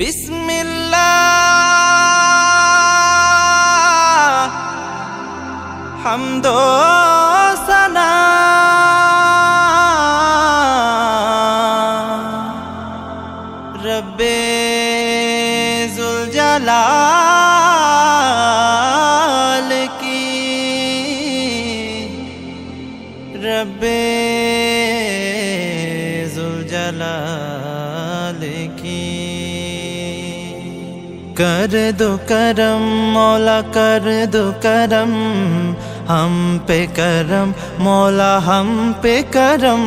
बिस्मिल्लाह हम्दो सना रब्बे जुल जलाल की, रब्बे जुल जलाल की। कर दो करम मौला कर दो करम, हम पे करम मौला हम पे करम।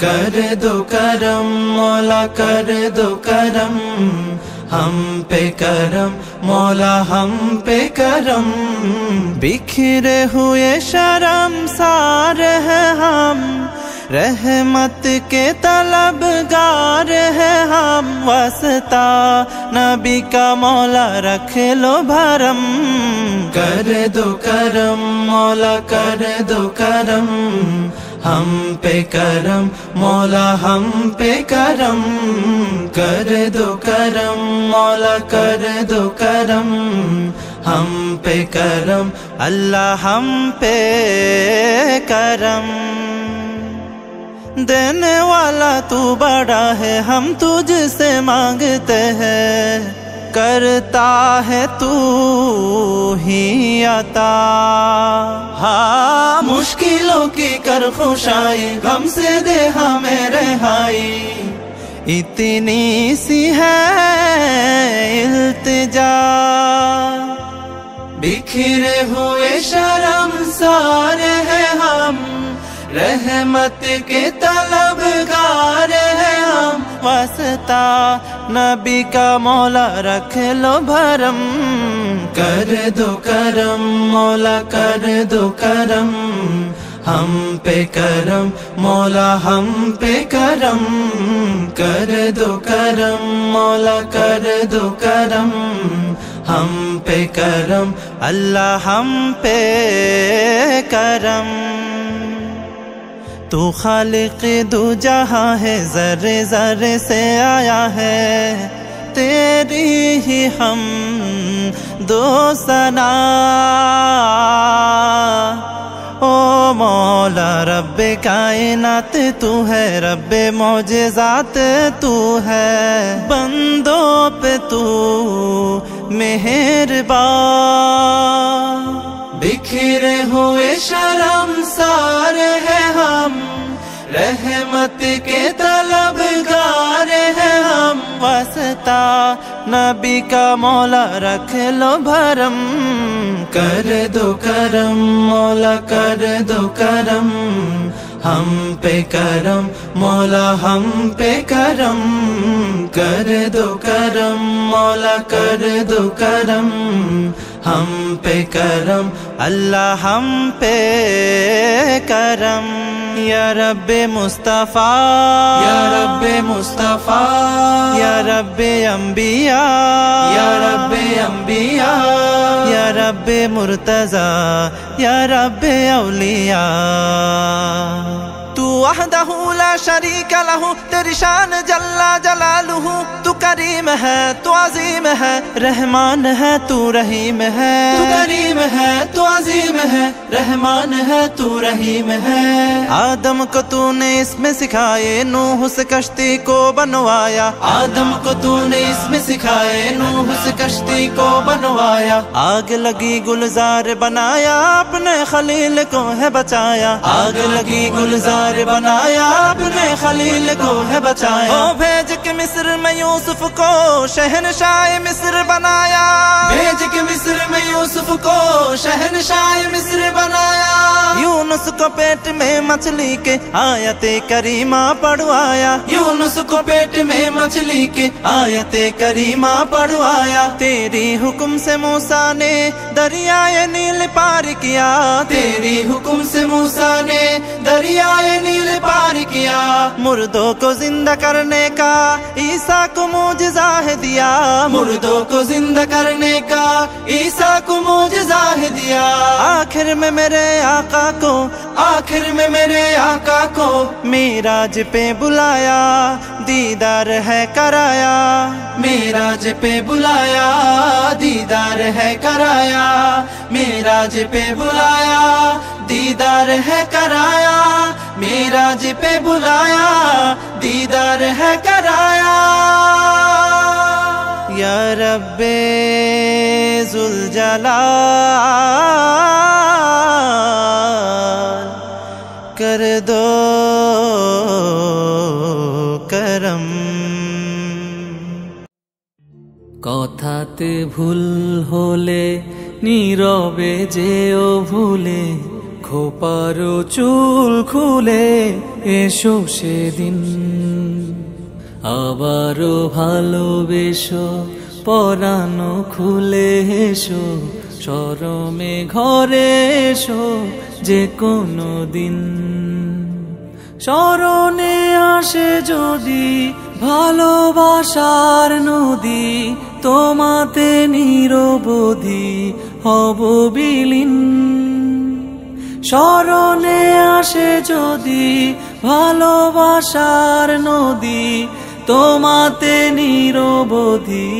कर दो करम मौला कर दो करम, हम पे करम मौला हम पे करम। बिखरे हुए शर्मसार हैं हम, रहमत के तलबगार है हम। वास्ता नबी का मौला रख लो भरम। कर दो करम मौला कर दो करम, हम पे करम मौला हम पे करम। कर दो करम मौला कर दो करम, हम पे करम अल्लाह हम पे करम। देने वाला तू बड़ा है हम तुझसे मांगते हैं, करता है तू ही अता। हाँ मुश्किलों की कर खुशाई, गम से दे हमें रिहाई। इतनी सी है इल्तिजा, बिखरे हुए शर्मसार हैं हम, रहमत के तलबगार हैं हम। वास्ता नबी का मौला रख लो भरम। कर दो करम मौला कर दो करम, हम पे करम मौला हम पे करम। कर दो करम मौला कर दो करम, हम पे करम अल्लाह हम पे करम। तू खालिक दो जहां है, ज़र्रे ज़र्रे से आया है, तेरी ही हम दो सना। ओ मौला रब्बे कायनात तू है, रब्बे मौजिज़ात तू है। बंदों पे तू मेहरबान, बिखरे हुए शर्मसार हैं हम, रहमत के तलबगार हैं हम। वास्ता नबी का मौला रख लो भरम। कर दो करम मौला कर दो करम, हम पे करम मौला हम पे करम। कर दो करम मौला कर दो करम, हम पे करम अल्लाह हम पे करम। या रब्बे मुस्तफा या रब्बे मुस्तफा, या रब्बे अंबिया या रब्बे अंबिया, या रब्बे मुर्तजा या रब्बे औलिया। तू वहदहू ला शरीक लहू, तेरी शान जल्ला जलालुहू। तू करीम है तू अजीम है, रहमान है तू रहीम है। तू करीम है तू अजीम है, रहमान है तू रहीम है। आदम को तूने इसमें सिखाए, नूह से कश्ती को बनवाया। आदम को तूने इसमें सिखाए, नूह से कश्ती को बनवाया। आग लगी गुलजार बनाया, अपने खलील को है बचाया। आग लगी गुलजार बनाया, अपने खलील को है बचाया। ओ भेज के मिस्र में यूसुफ को शहनशाह मिस्र बनाया। भेज के मिस्र में यूसुफ को शहनशाह मिस्र बनाया। यूनुस को पेट में मछली के आयते करीमा पढ़वाया। यूनुस को पेट में मछली के आयते करीमा पढ़वाया। तेरी हुक्म से मूसा ने दरियाए नील पार किया। तेरी हुक्म से मूसा ने दरियाए नील पार किया। मुर्दों को जिंदा करने का ईसा को मोजज़ा है दिया, मुर्दों को जिंदा करने का ईसा को मोजज़ा है दिया। आखिर में मेरे आका को, आखिर में मेरे आका को मेराज पे बुलाया, दीदार है कराया, मेराज पे बुलाया, दीदार है कराया, मेराज पे बुलाया, दीदार है कराया, मेराज पे बुलाया, दीदार है कराया। या रब्बे जुल जलाल कर दो करम। কথাতে ভুল হলে নীরবে যেও ভুলে, খোপারো চুল খুলে এসো সেদিন। আবারও ভালোবেসো পরানো খুলে এসো, শরমে ঘরে এসো যে কোনো দিন। স্মরণে আসে যদি ভালোবাসার নদী, তোমাতে নিরবধি হব বিলীন। স্মরণে আসে যদি ভালোবাসার নদী, তোমাতে নিরবধি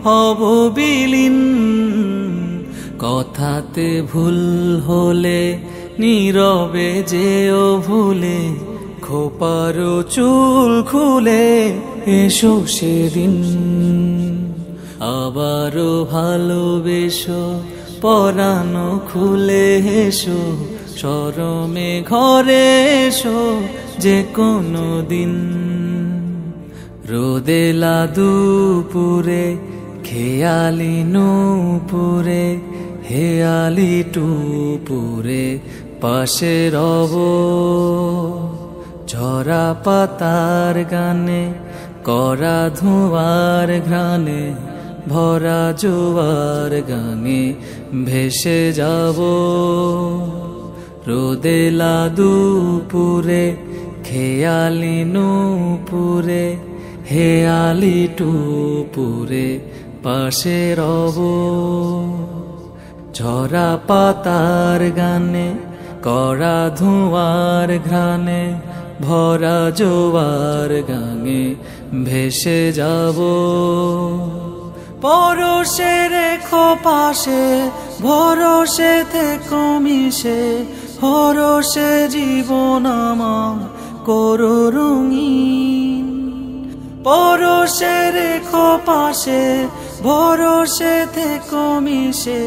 হব বিলীন। কথাতে ভুল হলে নীরবে যেও ভুলে, খোপারো চুল খুলে এসো সেদিন। আবারও ভালোবেসো পরানো খুলে এসো, শরমে ঘরে এসো যে কোনো দিন। রোদেলা দুপুরে খেয়ালি নূপুরে, হেয়ালি টুপুরে পাশে রব। ঝরা পাতার গানে করা ধোঁয়ার ঘ্রাণে, ভরা জোয়ার গানে ভেসে যাব। রোদেলা দুপুরে খেয়ালি নূপুরে, হেয়ালি টুপুরে পাশে রব। ঝরা পাতার গানে করা ধোঁয়ার ঘ্রাণে, ভরা জোয়ার গানে ভেসে যাব। পরশে রেখো পাশে, ভরসে থেকো মিশে, হরসে জীবন আমার করো রঙিন। পরশে রেখো পাশে, ভরসে থেকো মিশে,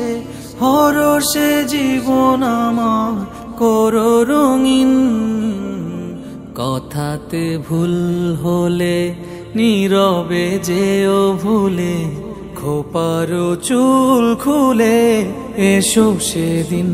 হরসে জীবন আমার করো রঙিন। কথাতে ভুল হলে নীরবে যেও ভুলে, খোপারো চুল খুলে এসো সেদিন।